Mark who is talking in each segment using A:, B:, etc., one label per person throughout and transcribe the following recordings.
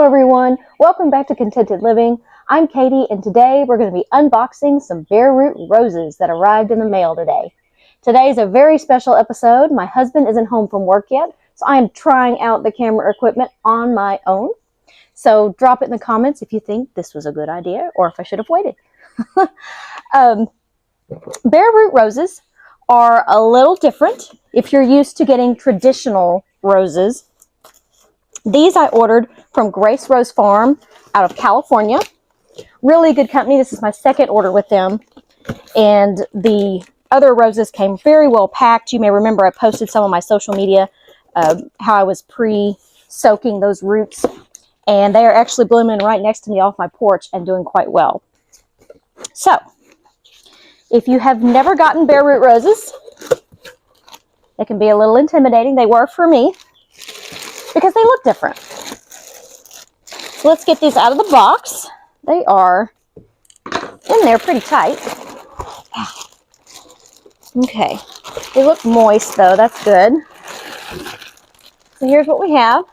A: everyone, welcome back to Contented Living. I'm Katie, and today we're going to be unboxing some bare root roses that arrived in the mail today. Today is a very special episode. My husband isn't home from work yet, so I am trying out the camera equipment on my own. So drop it in the comments if you think this was a good idea or if I should have waited. Bare root roses are a little different if you're used to getting traditional roses. These I ordered from Grace Rose Farm out of California. Really good company. This is my second order with them. And the other roses came very well packed. You may remember I posted some on my social media how I was pre-soaking those roots. And they are actually blooming right next to me off my porch and doing quite well. So, if you have never gotten bare root roses, they can be a little intimidating. They were for me, because they look different. So let's get these out of the box. They are in there pretty tight. Okay, they look moist though, that's good. So here's what we have.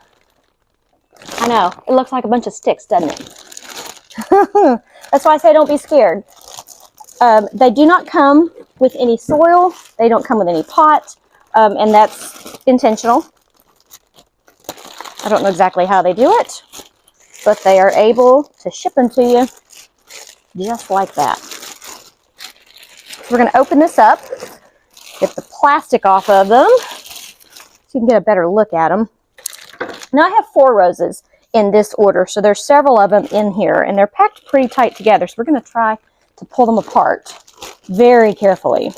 A: I know, it looks like a bunch of sticks, doesn't it? That's why I say don't be scared. They do not come with any soil. They don't come with any pot, and that's intentional. I don't know exactly how they do it, but they are able to ship them to you just like that. So we're going to open this up, get the plastic off of them so you can get a better look at them. Now I have 4 roses in this order, so there's several of them in here, and they're packed pretty tight together, so we're going to try to pull them apart very carefully.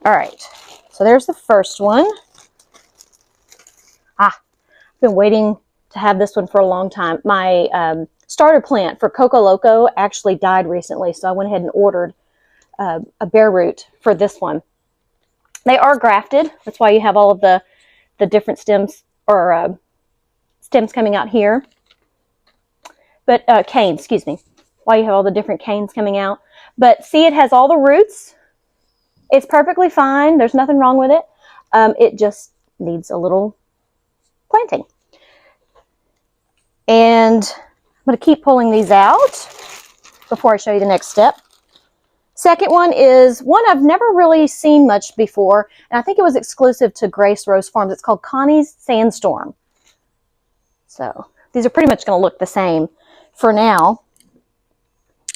A: All right, so there's the first one. I've been waiting to have this one for a long time. My starter plant for Koko Loko actually died recently, so I went ahead and ordered a bare root for this one. They are grafted. That's why you have all of the different stems or stems coming out here. But canes, excuse me. Why you have all the different canes coming out. But see, it has all the roots. It's perfectly fine. There's nothing wrong with it. It just needs a little planting. And I'm going to keep pulling these out before I show you the next step. Second one is one I've never really seen much before, and I think it was exclusive to Grace Rose Farms. It's called Connie's Sandstorm. So these are pretty much going to look the same for now,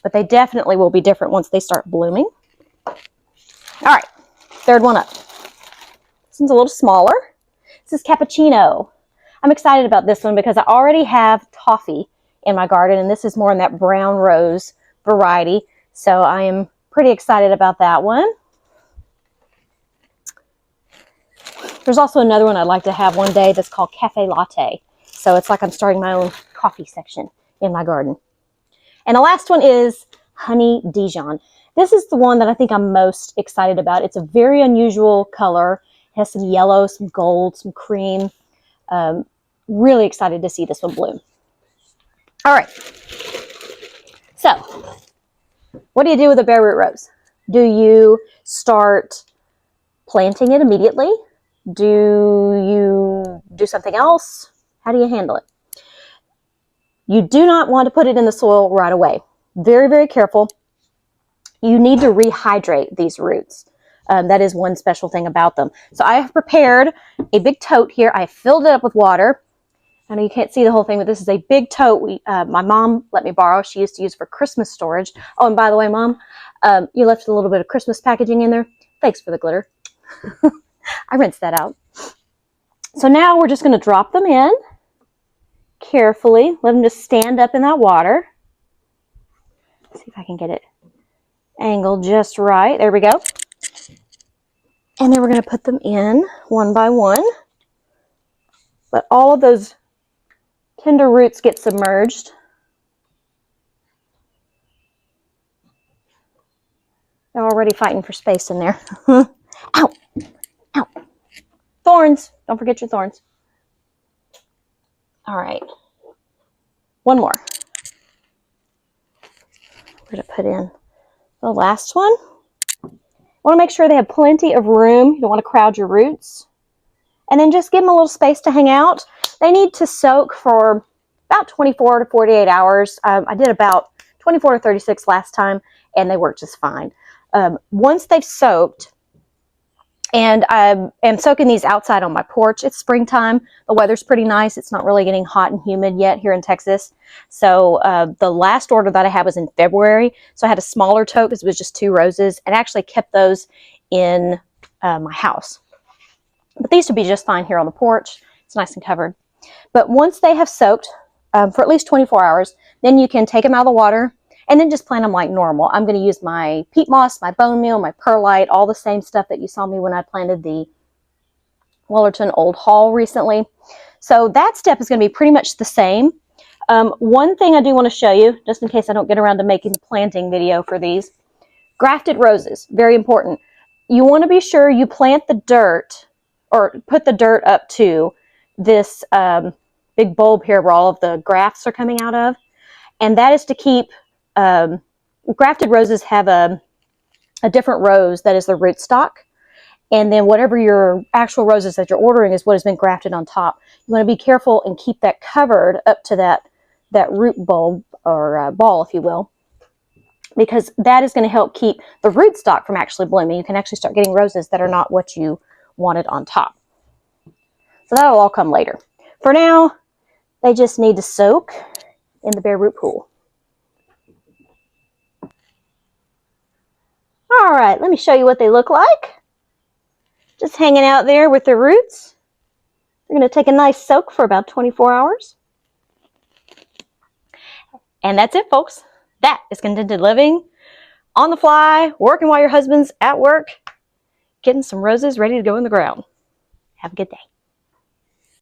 A: but they definitely will be different once they start blooming. All right, third one up. This one's a little smaller. This is Cappuccino. I'm excited about this one because I already have toffee in my garden, and this is more in that brown rose variety. So I am pretty excited about that one. There's also another one I'd like to have one day that's called Cafe Latte. So it's like I'm starting my own coffee section in my garden. And the last one is Honey Dijon. This is the one that I think I'm most excited about. It's a very unusual color. It has some yellow, some gold, some cream. Really excited to see this one bloom. All right. So, what do you do with a bare root rose? Do you start planting it immediately? Do you do something else? How do you handle it? You do not want to put it in the soil right away. Very, very careful. You need to rehydrate these roots. That is one special thing about them. So I have prepared a big tote here. I filled it up with water. I know you can't see the whole thing, but this is a big tote my mom let me borrow. She used to use for Christmas storage. Oh, and by the way, Mom, you left a little bit of Christmas packaging in there. Thanks for the glitter. I rinsed that out. So now we're just going to drop them in carefully. Let them just stand up in that water. Let's see if I can get it angled just right. There we go. And then we're going to put them in one by one. Let all of those tender roots get submerged. They're already fighting for space in there. Ow! Ow! Thorns! Don't forget your thorns. All right. One more. We're going to put in the last one. Want to make sure they have plenty of room. You don't want to crowd your roots. and then just give them a little space to hang out. They need to soak for about 24 to 48 hours. I did about 24 to 36 last time, and they work just fine. Once they've soaked, and I am soaking these outside on my porch. It's springtime. The weather's pretty nice. It's not really getting hot and humid yet here in Texas. So the last order that I had was in February. So I had a smaller tote because it was just 2 roses, and actually kept those in my house. But these would be just fine here on the porch. It's nice and covered. But once they have soaked for at least 24 hours, then you can take them out of the water and then just plant them like normal. I'm going to use my peat moss, my bone meal, my perlite, all the same stuff that you saw me when I planted the Willerton Old Hall recently. So that step is going to be pretty much the same. One thing I do want to show you, just in case I don't get around to making the planting video for these, grafted roses, very important. You want to be sure you plant the dirt, or put the dirt up to this big bulb here where all of the grafts are coming out of. And that is to keep, grafted roses have a different rose that is the rootstock. And then whatever your actual roses that you're ordering is what has been grafted on top. You want to be careful and keep that covered up to that root bulb, or ball, if you will, because that is going to help keep the rootstock from actually blooming. You can actually start getting roses that are not what you wanted on top. So that'll all come later. For now, they just need to soak in the bare root pool. All right, let me show you what they look like. Just hanging out there with the roots. They're going to take a nice soak for about 24 hours. And that's it, folks. That is contented living, on the fly, working while your husband's at work, getting some roses ready to go in the ground. Have a good day.